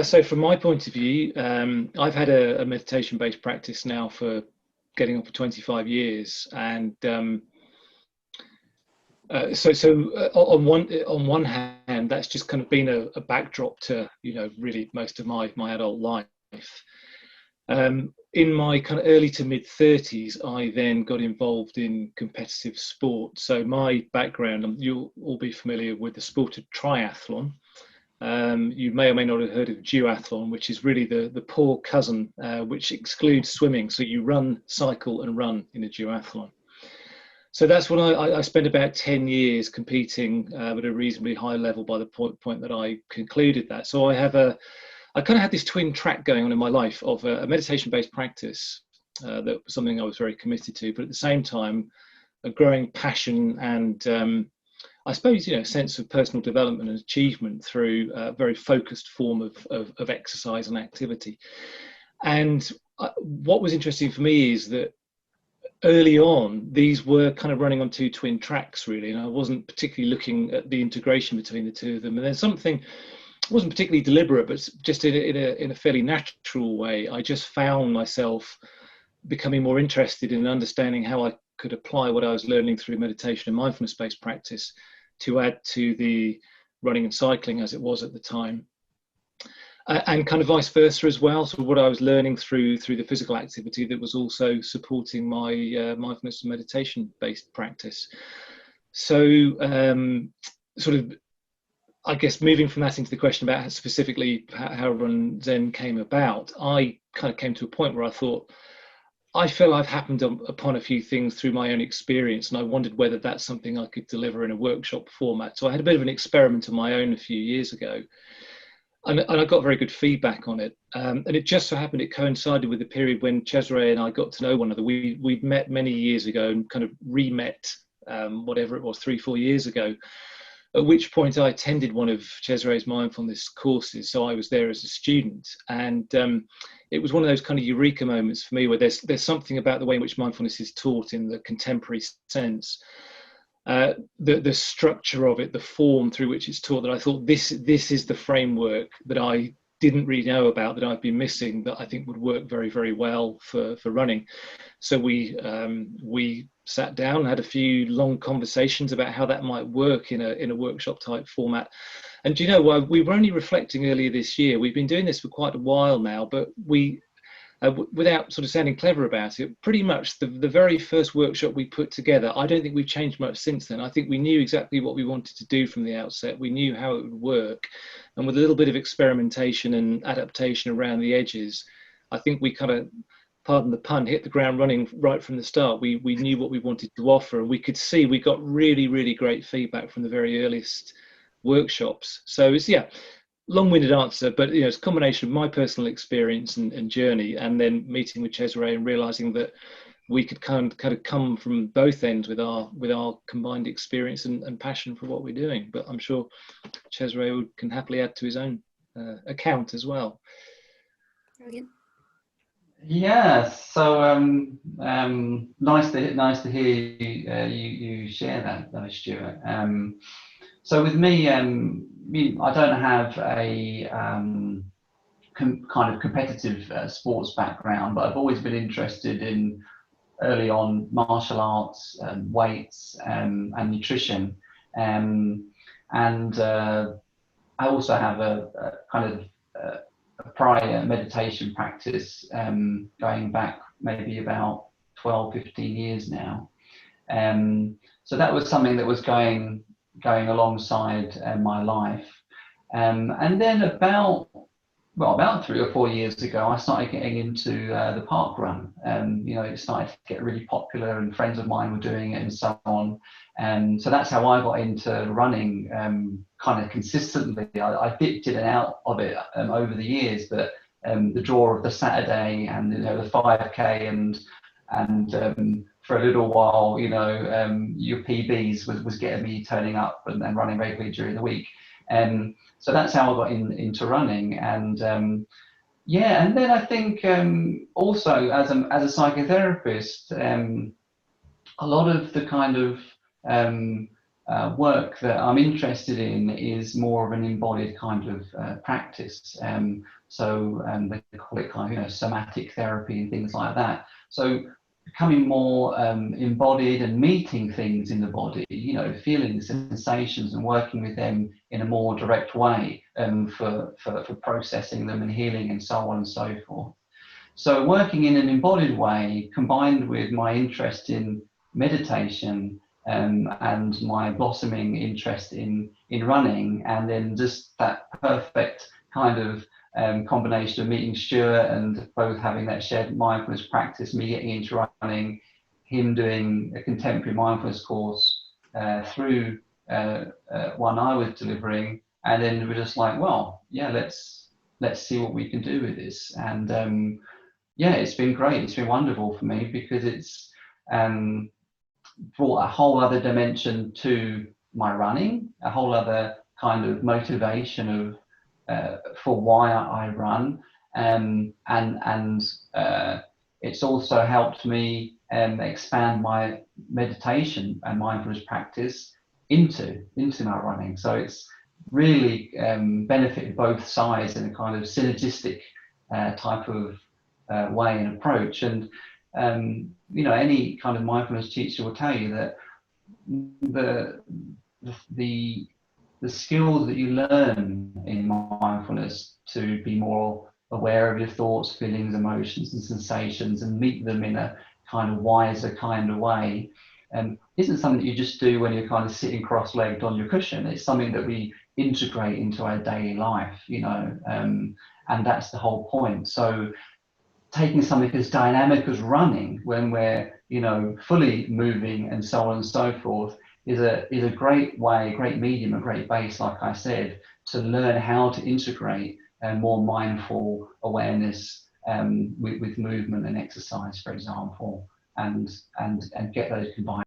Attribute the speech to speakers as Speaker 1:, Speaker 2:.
Speaker 1: So from my point of view, I've had a meditation-based practice now for getting on for 25 years, and on one hand, that's just kind of been a backdrop to really most of my adult life. In my kind of early to mid 30s, I then got involved in competitive sport. So my background, you'll all be familiar with the sport of triathlon. You may or may not have heard of duathlon, which is really the poor cousin, which excludes swimming. So you run, cycle and run in a duathlon. So that's when I spent about 10 years competing at a reasonably high level by the point that I concluded that. So I kind of had this twin track going on in my life of a meditation-based practice that was something I was very committed to, but at the same time, a growing passion and I suppose, a sense of personal development and achievement through a very focused form of exercise and activity. And what was interesting for me is that early on, these were kind of running on two twin tracks, really, and I wasn't particularly looking at the integration between the two of them. And then something wasn't particularly deliberate, but just in a fairly natural way, I just found myself becoming more interested in understanding how I could apply what I was learning through meditation and mindfulness-based practice to add to the running and cycling as it was at the time. And kind of vice versa as well. So what I was learning through the physical activity that was also supporting my mindfulness and meditation-based practice. So sort of, I guess, moving from that into the question about specifically how RUN-ZEN came about, I kind of came to a point where I thought, I feel I've happened upon a few things through my own experience, and I wondered whether that's something I could deliver in a workshop format. So I had a bit of an experiment of my own a few years ago, and I got very good feedback on it. And it just so happened it coincided with the period when Cesare and I got to know one another. We'd met many years ago and kind of re-met, whatever it was, 3-4 years ago. At which point I attended one of Cesare's mindfulness courses. So I was there as a student, and it was one of those kind of eureka moments for me where there's something about the way in which mindfulness is taught in the contemporary sense, the structure of it, the form through which it's taught, that I thought this is the framework that I didn't really know about, that I've been missing, that I think would work very, very well for running. So we sat down and had a few long conversations about how that might work in a workshop type format. And we were only reflecting earlier this year. We've been doing this for quite a while now, but we without sort of sounding clever about it, pretty much the very first workshop we put together, I don't think we've changed much since then. I think we knew exactly what we wanted to do from the outset. We knew how it would work, and with a little bit of experimentation and adaptation around the edges, I think we kind of, pardon the pun, hit the ground running right from the start. We knew what we wanted to offer, and we could see we got really, really great feedback from the very earliest workshops. So it's, long-winded answer, but it's a combination of my personal experience and journey, and then meeting with Cesare and realizing that we could kind of come from both ends with our combined experience and passion for what we're doing. But I'm sure Cesare can happily add to his own account as well.
Speaker 2: Brilliant.
Speaker 3: Yeah, so nice to hear you share that, Stuart. So with me, I don't have a kind of competitive sports background, but I've always been interested in early on martial arts, weights, and nutrition, and I also have a kind of a prior meditation practice going back maybe about 12-15 years now. So that was something that was going alongside my life, and then about 3 or 4 years ago, I started getting into the park run. It started to get really popular, and friends of mine were doing it and so on. And so that's how I got into running kind of consistently. I dipped in and out of it over the years, but the draw of the Saturday and the 5K and for a little while, your PBs was getting me turning up and running regularly during the week. So that's how I got into running. And and then I think also as a psychotherapist, a lot of the kind of work that I'm interested in is more of an embodied kind of practice. They call it kind of, somatic therapy and things like that. So becoming more embodied and meeting things in the body, feeling the sensations and working with them in a more direct way for processing them and healing and so on and so forth. So working in an embodied way, combined with my interest in meditation and my blossoming interest in running, and then just that perfect kind of combination of meeting Stuart and both having that shared mindfulness practice, me getting into running, him doing a contemporary mindfulness course through one I was delivering, and then we're just like, well, yeah, let's see what we can do with this. And yeah, it's been great. It's been wonderful for me because it's brought a whole other dimension to my running, a whole other kind of motivation of for why I run, and it's also helped me expand my meditation and mindfulness practice into my running. So it's really benefited both sides in a kind of synergistic type of way and approach. And any kind of mindfulness teacher will tell you that the skills that you learn in mindfulness to be more aware of your thoughts, feelings, emotions and sensations and meet them in a kind of wiser kind of way isn't something that you just do when you're kind of sitting cross-legged on your cushion. It's something that we integrate into our daily life, and that's the whole point. So taking something as dynamic as running when we're fully moving and so on and so forth is a great way, a great medium, a great base, like I said, to learn how to integrate more mindful awareness with movement and exercise, for example, and get those combined